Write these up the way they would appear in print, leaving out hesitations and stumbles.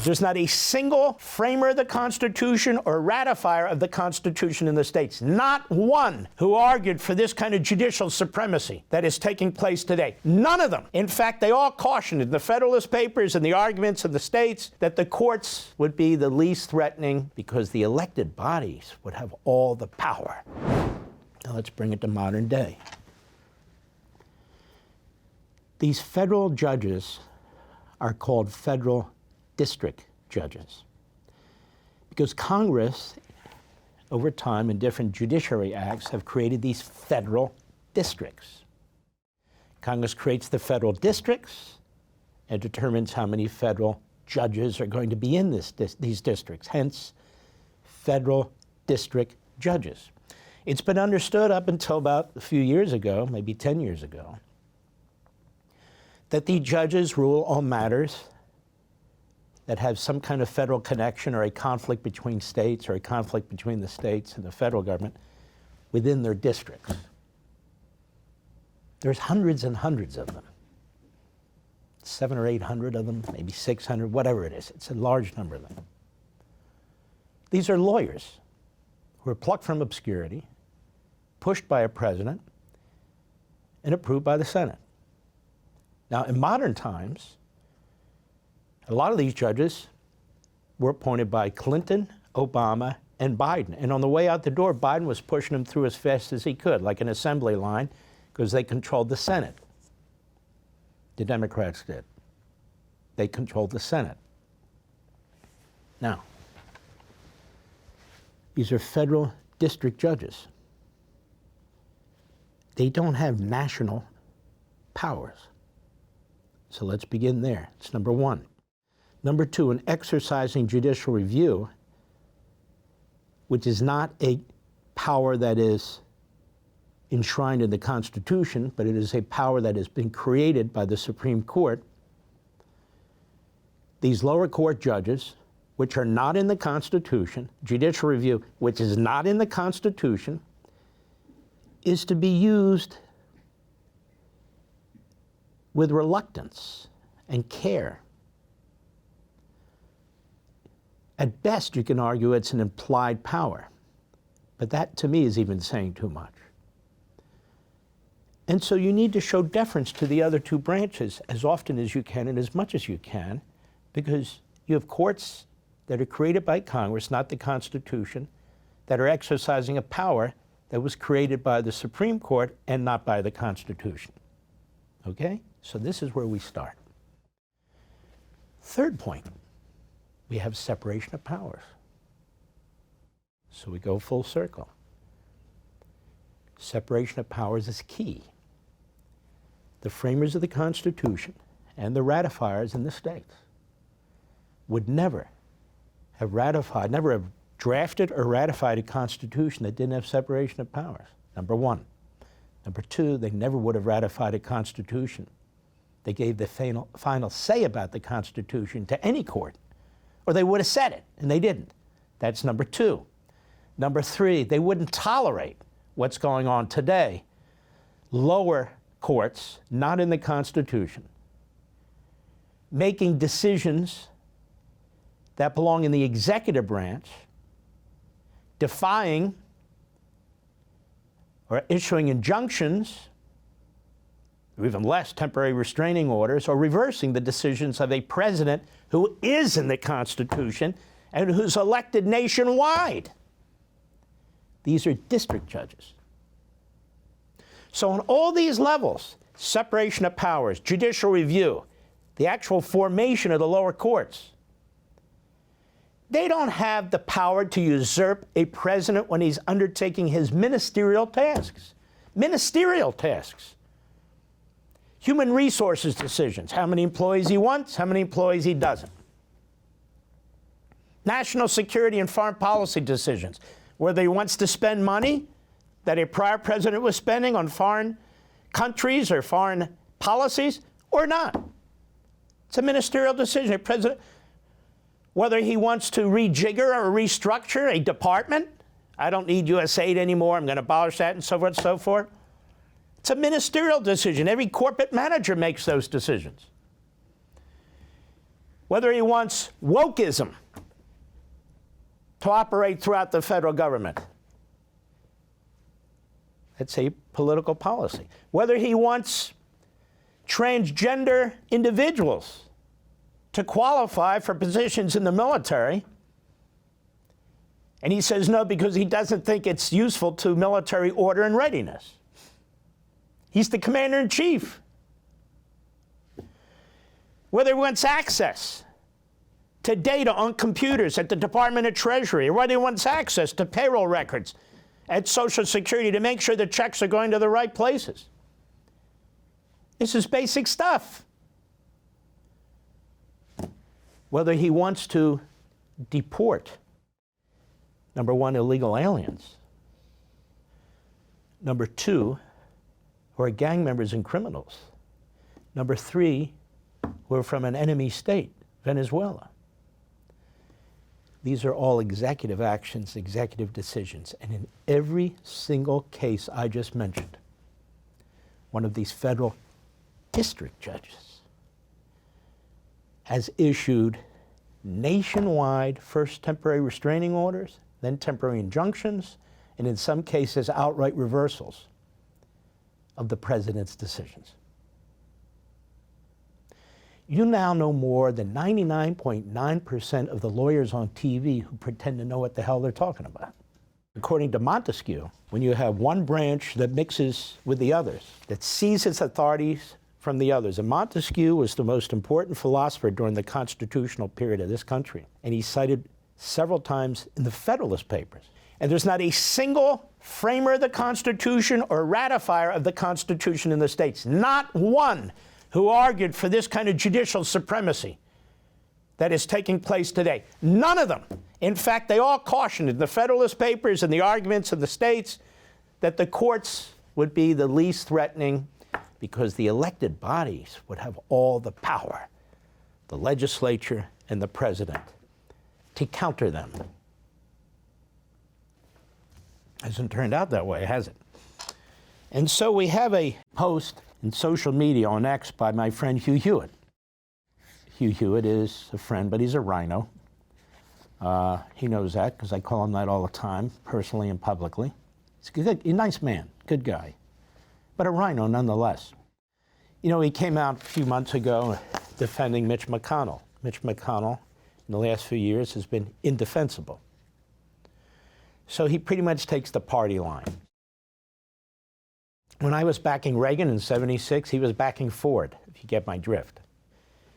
There's not a single framer of the Constitution or ratifier of the Constitution in the states, not one, who argued for this kind of judicial supremacy that is taking place today. None of them. In fact, they all cautioned in the Federalist Papers and the arguments of the states that the courts would be the least threatening because the elected bodies would have all the power. Now let's bring it to modern day. These federal judges are called federal district judges because Congress, over time, in different judiciary acts, have created these federal districts. Congress creates the federal districts and determines how many federal judges are going to be in these districts, hence federal district judges. It's been understood up until about a few years ago, maybe 10 years ago, that the judges rule on matters that have some kind of federal connection or a conflict between states or a conflict between the states and the federal government within their districts. There's hundreds and hundreds of them. 700 or 800 of them, maybe 600, whatever it is. It's a large number of them. These are lawyers who are plucked from obscurity, pushed by a president, and approved by the Senate. Now, in modern times, a lot of these judges were appointed by Clinton, Obama, and Biden. And on the way out the door, Biden was pushing them through as fast as he could, like an assembly line, because they controlled the Senate. The Democrats did. They controlled the Senate. Now, these are federal district judges. They don't have national powers. So let's begin there. It's number one. Number two, in exercising judicial review, which is not a power that is enshrined in the Constitution, but it is a power that has been created by the Supreme Court, these lower court judges, which are not in the Constitution, judicial review, which is not in the Constitution, is to be used with reluctance and care. At best, you can argue it's an implied power, but that, to me, is even saying too much. And so you need to show deference to the other two branches as often as you can and as much as you can, because you have courts that are created by Congress, not the Constitution, that are exercising a power that was created by the Supreme Court and not by the Constitution. Okay? So this is where we start. Third point, we have separation of powers. So we go full circle. Separation of powers is key. The framers of the Constitution and the ratifiers in the states would never have ratified, never have drafted or ratified a Constitution that didn't have separation of powers, number one. Number two, they never would have ratified a Constitution that gave the final say about the Constitution to any court, or they would have said it, and they didn't. That's number two. Number three, they wouldn't tolerate what's going on today. Lower courts, not in the Constitution, making decisions that belong in the executive branch, defying or issuing injunctions, or even less, temporary restraining orders, or reversing the decisions of a president who is in the Constitution and who's elected nationwide. These are district judges. So on all these levels, separation of powers, judicial review, the actual formation of the lower courts, they don't have the power to usurp a president when he's undertaking his ministerial tasks. Ministerial tasks. Human resources decisions, how many employees he wants, how many employees he doesn't. National security and foreign policy decisions, whether he wants to spend money that a prior president was spending on foreign countries or foreign policies or not. It's a ministerial decision. A president, whether he wants to rejigger or restructure a department, I don't need U.S. aid anymore, I'm going to abolish that, and so forth and so forth. It's a ministerial decision. Every corporate manager makes those decisions. whether he wants wokeism to operate throughout the federal government. That's a political policy. Whether he wants transgender individuals to qualify for positions in the military, and he says no because he doesn't think it's useful to military order and readiness. He's the commander-in-chief. Whether he wants access to data on computers at the Department of Treasury, or whether he wants access to payroll records at Social Security to make sure the checks are going to the right places. This is basic stuff. Whether he wants to deport, number one, illegal aliens. Number two, who are gang members and criminals. Number three, who are from an enemy state, Venezuela. These are all executive actions, executive decisions. And in every single case I just mentioned, one of these federal district judges has issued nationwide, first temporary restraining orders, then temporary injunctions, and in some cases outright reversals of the president's decisions. You now know more than 99.9% of the lawyers on TV who pretend to know what the hell they're talking about. According to Montesquieu, when you have one branch that mixes with the others, that seizes authorities from the others, and Montesquieu was the most important philosopher during the constitutional period of this country, and he's cited several times in the Federalist Papers. And there's not a single framer of the Constitution or ratifier of the Constitution in the states, not one, who argued for this kind of judicial supremacy that is taking place today. None of them. In fact, they all cautioned in the Federalist Papers and the arguments of the states that the courts would be the least threatening because the elected bodies would have all the power, the legislature and the president, to counter them. Hasn't turned out that way, has it? And so we have a post in social media on X by my friend Hugh Hewitt. Hugh Hewitt is a friend, but he's a rhino. He knows that because I call him that all the time, personally and publicly. He's a nice man, good guy, but a rhino nonetheless. You know, he came out a few months ago defending Mitch McConnell. Mitch McConnell, in the last few years, has been indefensible. So he pretty much takes the party line. When I was backing Reagan in '76, he was backing Ford, if you get my drift.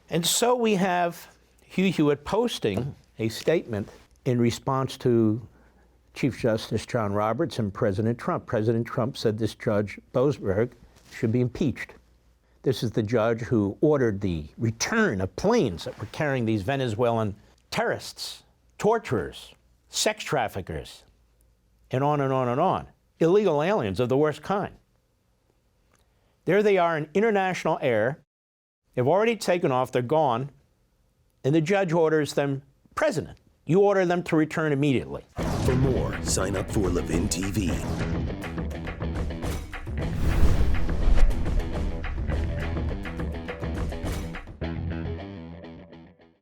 And so we have Hugh Hewitt posting a statement in response to Chief Justice John Roberts and President Trump. President Trump said this Judge Boasberg should be impeached. This is the judge who ordered the return of planes that were carrying these Venezuelan terrorists, torturers, sex traffickers, and on and on and on. Illegal aliens of the worst kind. There they are in international air. They've already taken off, they're gone, and the judge orders them, President, you order them to return immediately. For more, sign up for Levin TV.